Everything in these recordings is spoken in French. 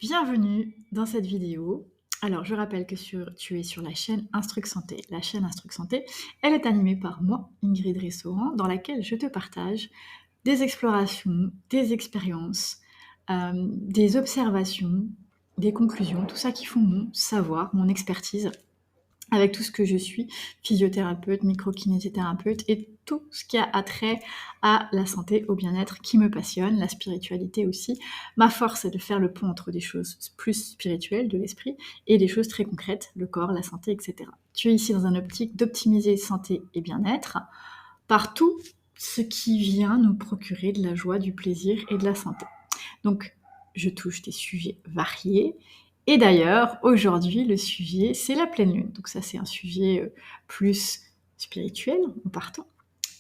Bienvenue dans cette vidéo. Alors, je rappelle que tu es sur la chaîne Instruc Santé. La chaîne Instruc Santé, elle est animée par moi, Ingrid Restaurant, dans laquelle je te partage des explorations, des expériences, des observations, des conclusions, tout ça qui font mon savoir, mon expertise avec tout ce que je suis, physiothérapeute, microkinésithérapeute et tout ce qui a attrait à la santé, au bien-être qui me passionne, la spiritualité aussi. Ma force, c'est de faire le pont entre des choses plus spirituelles, de l'esprit, et des choses très concrètes, le corps, la santé, etc. Tu es ici dans un optique d'optimiser santé et bien-être par tout ce qui vient nous procurer de la joie, du plaisir et de la santé. Donc, je touche des sujets variés. Et d'ailleurs, aujourd'hui, le sujet, c'est la pleine lune. Donc ça, c'est un sujet plus spirituel en partant.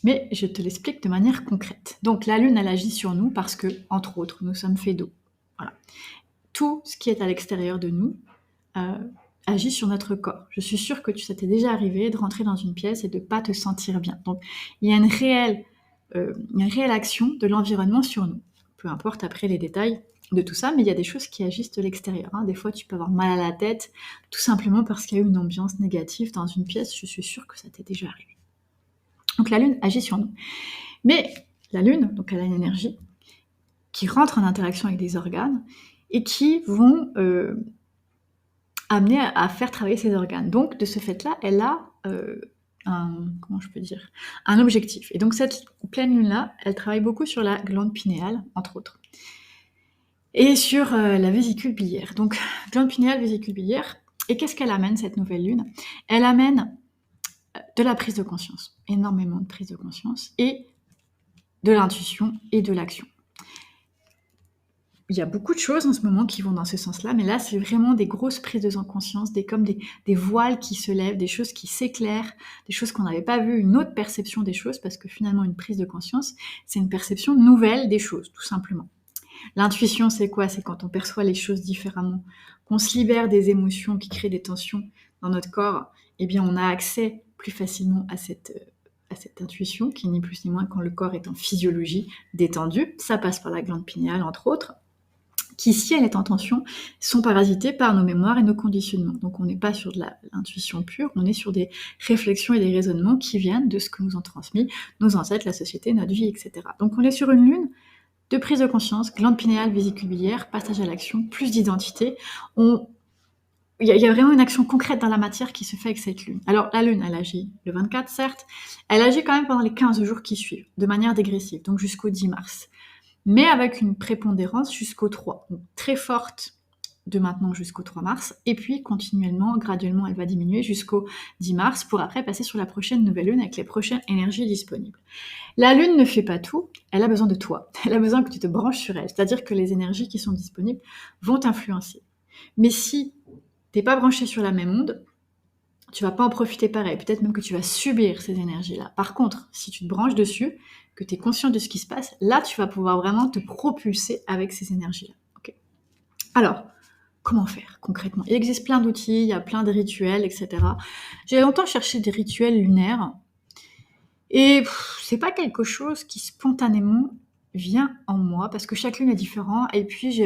Mais je te l'explique de manière concrète. Donc la lune, elle agit sur nous parce que, entre autres, nous sommes faits d'eau. Voilà. Tout ce qui est à l'extérieur de nous agit sur notre corps. Je suis sûre que ça t'est déjà arrivé de rentrer dans une pièce et de ne pas te sentir bien. Donc il y a une réelle action de l'environnement sur nous. Peu importe après les détails de tout ça, mais il y a des choses qui agissent de l'extérieur. Des fois, tu peux avoir mal à la tête, tout simplement parce qu'il y a eu une ambiance négative dans une pièce. Je suis sûre que ça t'est déjà arrivé. Donc la Lune agit sur nous. Mais la Lune, donc elle a une énergie qui rentre en interaction avec des organes et qui vont amener à faire travailler ces organes. Donc de ce fait-là, elle a un objectif. Et donc cette pleine lune-là, elle travaille beaucoup sur la glande pinéale, entre autres, et sur la vésicule biliaire. Donc glande pinéale, vésicule biliaire. Et qu'est-ce qu'elle amène, cette nouvelle lune? Elle amène de la prise de conscience, énormément de prise de conscience, et de l'intuition et de l'action. Il y a beaucoup de choses en ce moment qui vont dans ce sens-là, mais là, c'est vraiment des grosses prises de conscience, comme des voiles qui se lèvent, des choses qui s'éclairent, des choses qu'on n'avait pas vues, une autre perception des choses, parce que finalement, une prise de conscience, c'est une perception nouvelle des choses, tout simplement. L'intuition, c'est quoi? C'est quand on perçoit les choses différemment, qu'on se libère des émotions qui créent des tensions dans notre corps, eh bien, on a accès plus facilement à cette intuition, qui n'est ni plus ni moins quand le corps est en physiologie détendue. Ça passe par la glande pinéale, entre autres, qui, si elle est en tension, sont parasités par nos mémoires et nos conditionnements. Donc on n'est pas sur de l'intuition pure, on est sur des réflexions et des raisonnements qui viennent de ce que nous ont transmis nos ancêtres, la société, notre vie, etc. Donc on est sur une lune de prise de conscience, glande pinéale, vésicule biliaire, passage à l'action, plus d'identité. Il y a vraiment une action concrète dans la matière qui se fait avec cette lune. Alors la lune, elle agit le 24, certes, elle agit quand même pendant les 15 jours qui suivent, de manière dégressive, donc jusqu'au 10 mars. Mais avec une prépondérance jusqu'au 3, donc très forte de maintenant jusqu'au 3 mars, et puis continuellement, graduellement, elle va diminuer jusqu'au 10 mars, pour après passer sur la prochaine nouvelle lune avec les prochaines énergies disponibles. La lune ne fait pas tout, elle a besoin de toi, elle a besoin que tu te branches sur elle, c'est-à-dire que les énergies qui sont disponibles vont t'influencer. Mais si t'es pas branché sur la même onde, tu vas pas en profiter pareil, peut-être même que tu vas subir ces énergies-là. Par contre, si tu te branches dessus, que tu es conscient de ce qui se passe, là tu vas pouvoir vraiment te propulser avec ces énergies-là. Okay. Alors, comment faire concrètement? Il existe plein d'outils, il y a plein de rituels, etc. J'ai longtemps cherché des rituels lunaires, et c'est pas quelque chose qui spontanément vient en moi, parce que chaque lune est différente, et puis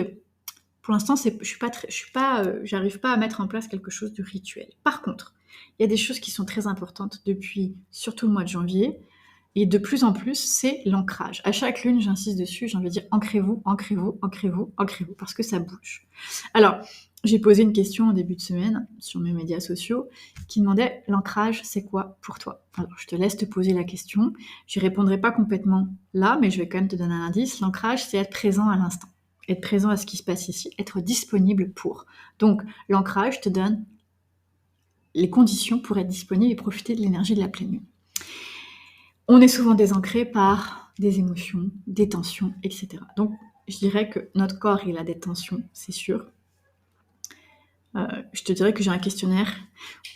pour l'instant, j'arrive pas à mettre en place quelque chose de rituel. Par contre, il y a des choses qui sont très importantes depuis surtout le mois de janvier, et de plus en plus, c'est l'ancrage. À chaque lune, j'insiste dessus, j'ai envie de dire ancrez-vous, ancrez-vous, ancrez-vous, ancrez-vous, parce que ça bouge. Alors, j'ai posé une question en début de semaine sur mes médias sociaux qui demandait l'ancrage, c'est quoi pour toi? Alors, je te laisse te poser la question. Je répondrai pas complètement là, mais je vais quand même te donner un indice. L'ancrage, c'est être présent à l'instant. Être présent à ce qui se passe ici, être disponible pour. Donc, l'ancrage te donne les conditions pour être disponible et profiter de l'énergie de la pleine lune. On est souvent désancré par des émotions, des tensions, etc. Donc, je dirais que notre corps, il a des tensions, c'est sûr. Je te dirais que j'ai un questionnaire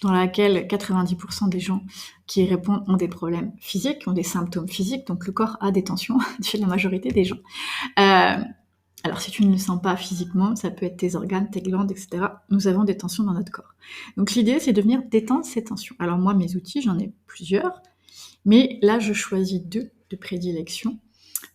dans lequel 90% des gens qui y répondent ont des problèmes physiques, ont des symptômes physiques, donc le corps a des tensions chez la majorité des gens. Alors, si tu ne le sens pas physiquement, ça peut être tes organes, tes glandes, etc. Nous avons des tensions dans notre corps. Donc, l'idée, c'est de venir détendre ces tensions. Alors, moi, mes outils, j'en ai plusieurs, mais là, je choisis 2 de prédilection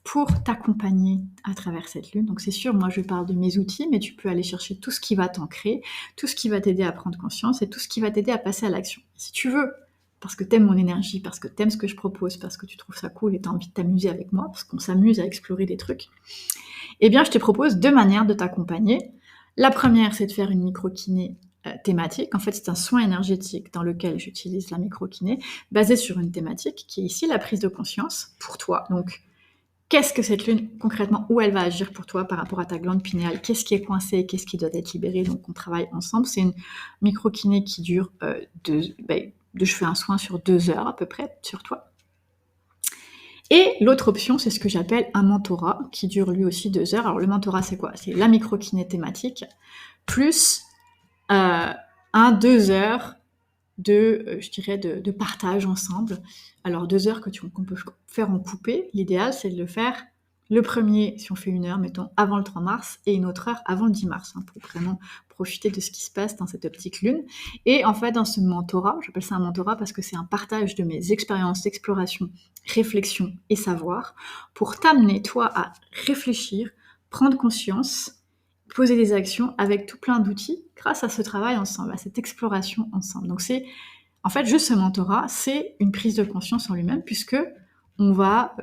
pour t'accompagner à travers cette lune. Donc c'est sûr, moi je parle de mes outils, mais tu peux aller chercher tout ce qui va t'ancrer, tout ce qui va t'aider à prendre conscience et tout ce qui va t'aider à passer à l'action. Si tu veux, parce que t'aimes mon énergie, parce que t'aimes ce que je propose, parce que tu trouves ça cool et t'as envie de t'amuser avec moi, parce qu'on s'amuse à explorer des trucs, eh bien je te propose 2 manières de t'accompagner. La première, c'est de faire une micro-kiné thématique. En fait, c'est un soin énergétique dans lequel j'utilise la micro-kiné, basé sur une thématique qui est ici la prise de conscience pour toi. Donc, qu'est-ce que cette lune, concrètement, où elle va agir pour toi par rapport à ta glande pinéale? Qu'est-ce qui est coincé? Qu'est-ce qui doit être libéré? Donc, on travaille ensemble. C'est une micro-kiné qui dure je fais un soin sur 2 heures à peu près sur toi. Et l'autre option, c'est ce que j'appelle un mentorat, qui dure lui aussi 2 heures. Alors, le mentorat, c'est quoi? C'est la micro-kiné thématique, plus 2 heures de partage ensemble. Alors 2 heures qu'on peut faire en coupé. L'idéal, c'est de le faire le premier, si on fait 1 heure, mettons, avant le 3 mars, et une autre heure avant le 10 mars, pour vraiment profiter de ce qui se passe dans cette optique lune. Et en fait, dans ce mentorat, j'appelle ça un mentorat parce que c'est un partage de mes expériences d'exploration, réflexion et savoir, pour t'amener, toi, à réfléchir, prendre conscience, poser des actions avec tout plein d'outils grâce à ce travail ensemble, à cette exploration ensemble. Donc c'est, en fait, juste ce mentorat, c'est une prise de conscience en lui-même, puisque on va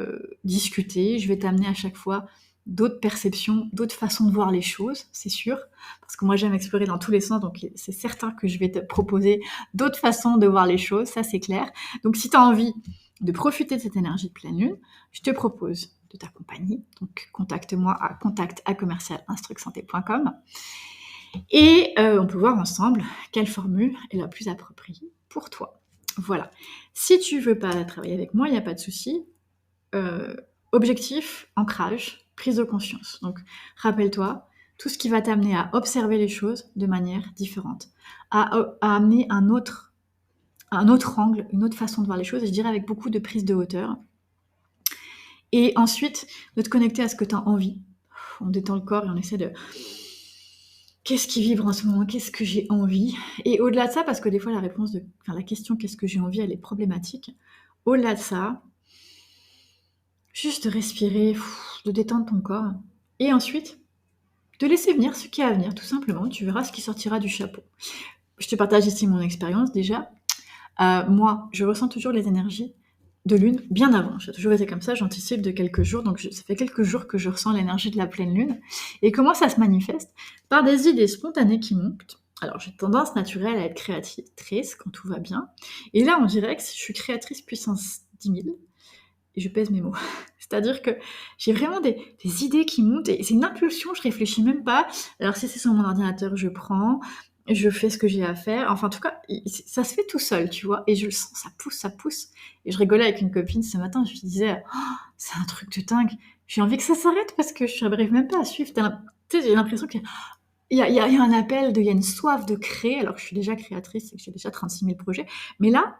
discuter, je vais t'amener à chaque fois d'autres perceptions, d'autres façons de voir les choses, c'est sûr, parce que moi j'aime explorer dans tous les sens, donc c'est certain que je vais te proposer d'autres façons de voir les choses, ça c'est clair. Donc si tu as envie de profiter de cette énergie de pleine lune, je te propose de t'accompagner. Donc contacte-moi à contact@commercialinstrucsanté.com et on peut voir ensemble quelle formule est la plus appropriée pour toi. Voilà. Si tu veux pas travailler avec moi, il n'y a pas de souci. Objectif, ancrage, prise de conscience. Donc rappelle-toi, tout ce qui va t'amener à observer les choses de manière différente, à amener un autre angle, une autre façon de voir les choses, et je dirais avec beaucoup de prise de hauteur. Et ensuite, de te connecter à ce que tu as envie. On détend le corps et on essaie de... Qu'est-ce qui vibre en ce moment? Qu'est-ce que j'ai envie? Et au-delà de ça, parce que des fois, la question « qu'est-ce que j'ai envie ?» elle est problématique. Au-delà de ça, juste de respirer, de détendre ton corps. Et ensuite, de laisser venir ce qui est à venir, tout simplement. Tu verras ce qui sortira du chapeau. Je te partage ici mon expérience déjà. Moi, je ressens toujours les énergies de lune bien avant. J'ai toujours été comme ça, j'anticipe de quelques jours, donc ça fait quelques jours que je ressens l'énergie de la pleine lune. Et comment ça se manifeste? Par des idées spontanées qui montent. Alors j'ai tendance naturelle à être créatrice quand tout va bien. Et là, on dirait que je suis créatrice puissance 10 000. Et je pèse mes mots. C'est-à-dire que j'ai vraiment des idées qui montent, et c'est une impulsion, je réfléchis même pas. Alors si c'est sur mon ordinateur, je prends, je fais ce que j'ai à faire. Enfin, en tout cas, ça se fait tout seul, tu vois. Et je le sens, ça pousse. Et je rigolais avec une copine ce matin, je lui disais, oh, c'est un truc de dingue. J'ai envie que ça s'arrête parce que je n'arrive même pas à suivre. Tu sais, j'ai l'impression qu'il y a un appel, il y a une soif de créer, alors que je suis déjà créatrice et que j'ai déjà 36 000 projets. Mais là,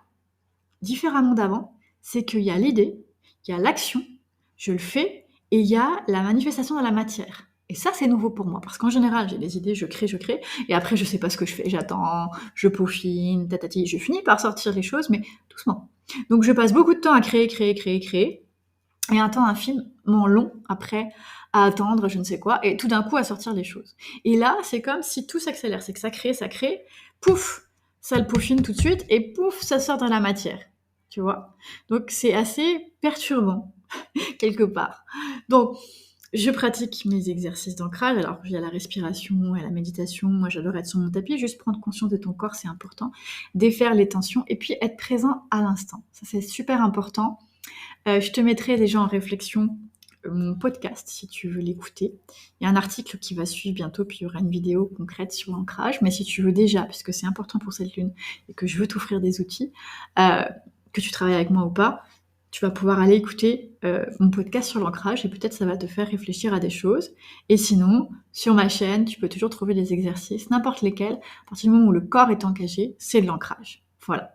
différemment d'avant, c'est qu'il y a l'idée, il y a l'action, je le fais, et il y a la manifestation dans la matière. Et ça, c'est nouveau pour moi, parce qu'en général, j'ai des idées, je crée, et après, je sais pas ce que je fais, j'attends, je peaufine, tatati, je finis par sortir les choses, mais doucement. Donc, je passe beaucoup de temps à créer, et un temps infiniment long après à attendre je ne sais quoi, et tout d'un coup à sortir les choses. Et là, c'est comme si tout s'accélère, c'est que ça crée, pouf, ça le peaufine tout de suite, et pouf, ça sort dans la matière. Tu vois? Donc c'est assez perturbant, quelque part. Donc, je pratique mes exercices d'ancrage, alors il y a la respiration et la méditation, moi j'adore être sur mon tapis, juste prendre conscience de ton corps, c'est important, défaire les tensions, et puis être présent à l'instant. Ça c'est super important. Je te mettrai déjà en réflexion mon podcast, si tu veux l'écouter. Il y a un article qui va suivre bientôt, puis il y aura une vidéo concrète sur l'ancrage, mais si tu veux déjà, puisque c'est important pour cette lune, et que je veux t'offrir des outils, que tu travailles avec moi ou pas, tu vas pouvoir aller écouter mon podcast sur l'ancrage et peut-être ça va te faire réfléchir à des choses. Et sinon, sur ma chaîne, tu peux toujours trouver des exercices, n'importe lesquels, à partir du moment où le corps est engagé, c'est de l'ancrage. Voilà.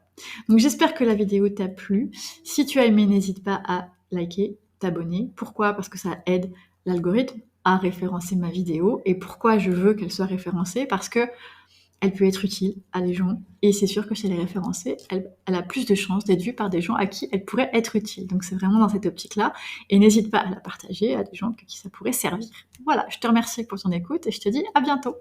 Donc j'espère que la vidéo t'a plu. Si tu as aimé, n'hésite pas à liker, t'abonner. Pourquoi? Parce que ça aide l'algorithme à référencer ma vidéo. Et pourquoi je veux qu'elle soit référencée? Parce que elle peut être utile à des gens et c'est sûr que si elle est référencée, elle a plus de chances d'être vue par des gens à qui elle pourrait être utile. Donc c'est vraiment dans cette optique-là et n'hésite pas à la partager à des gens que qui ça pourrait servir. Voilà, je te remercie pour ton écoute et je te dis à bientôt.